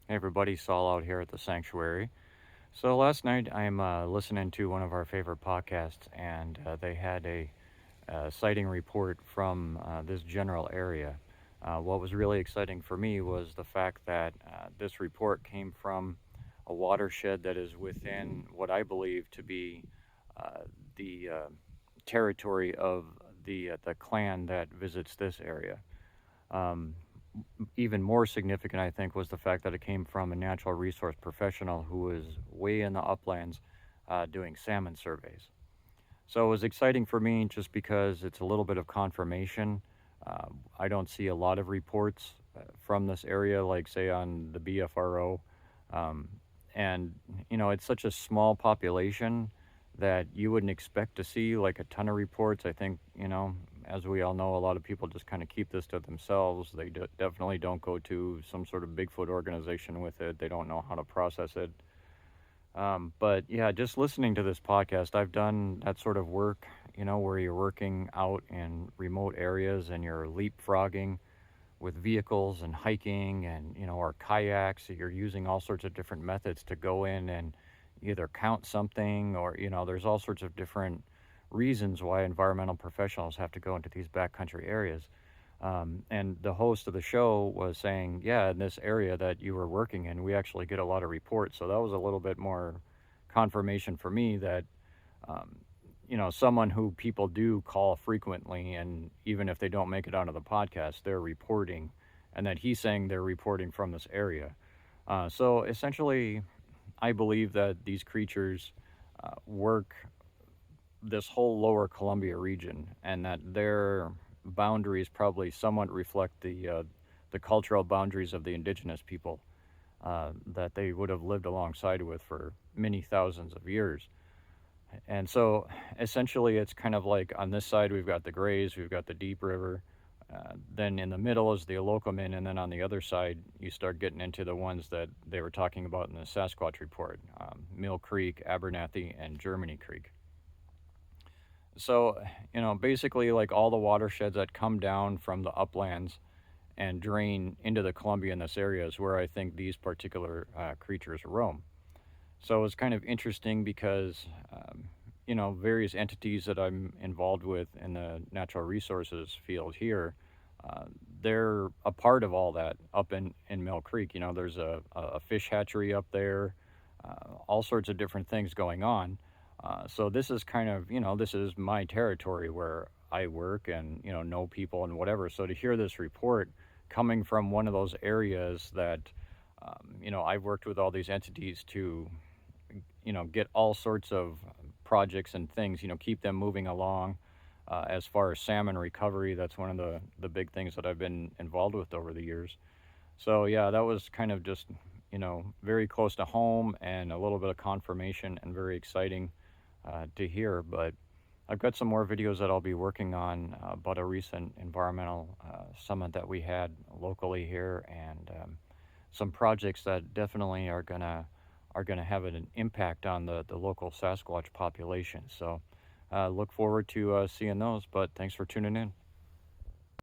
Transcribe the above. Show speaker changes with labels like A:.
A: Hey everybody, Saul out here at the sanctuary. So last night I'm listening to one of our favorite podcasts, and they had a sighting report from this general area. What was really exciting for me was the fact that this report came from a watershed that is within what I believe to be uh, the territory of the clan that visits this area. Um, Even more significant, I think, was the fact that it came from a natural resource professional who was way in the uplands doing salmon surveys. So it was exciting for me just because it's a little bit of confirmation. I don't see a lot of reports from this area, like, say, on the BFRO. Um, and, it's such a small population that you wouldn't expect to see like a ton of reports. I think, as we all know, a lot of people just kind of keep this to themselves. They definitely don't go to some sort of Bigfoot organization with it, they don't know how to process it. But yeah, just listening to this podcast, I've done that sort of work, where you're working out in remote areas and you're leapfrogging with vehicles and hiking and, or kayaks. You're using all sorts of different methods to go in and either count something or, there's all sorts of different reasons why environmental professionals have to go into these backcountry areas. And the host of the show was saying, yeah, in this area that you were working in, we actually get a lot of reports. So that was a little bit more confirmation for me that, um, someone who people do call frequently, and even if they don't make it onto the podcast, they're reporting, and that he's saying they're reporting from this area. So essentially, I believe that these creatures work this whole lower Columbia region, and that their boundaries probably somewhat reflect the cultural boundaries of the indigenous people that they would have lived alongside with for many thousands of years. And so essentially, it's kind of like on this side, we've got the Grays, we've got the Deep River. Then in the middle is the Alokamin, and then on the other side, you start getting into the ones that they were talking about in the Sasquatch report, Mill Creek, Abernathy, and Germany Creek. So, basically, like all the watersheds that come down from the uplands and drain into the Columbia in this area is where I think these particular creatures roam. So it's kind of interesting because, various entities that I'm involved with in the natural resources field here, uh, they're a part of all that up in Mill Creek. There's a fish hatchery up there, all sorts of different things going on. So this is kind of, this is my territory where I work and, know people and whatever. So to hear this report coming from one of those areas that, I've worked with all these entities to, get all sorts of projects and things, keep them moving along. As far as salmon recovery, that's one of the big things that I've been involved with over the years. So yeah, that was kind of just, very close to home and a little bit of confirmation and very exciting to hear. But I've got some more videos that I'll be working on about a recent environmental summit that we had locally here, and some projects that definitely are gonna have an impact on the local Sasquatch population. So look forward to seeing those. But thanks for tuning in.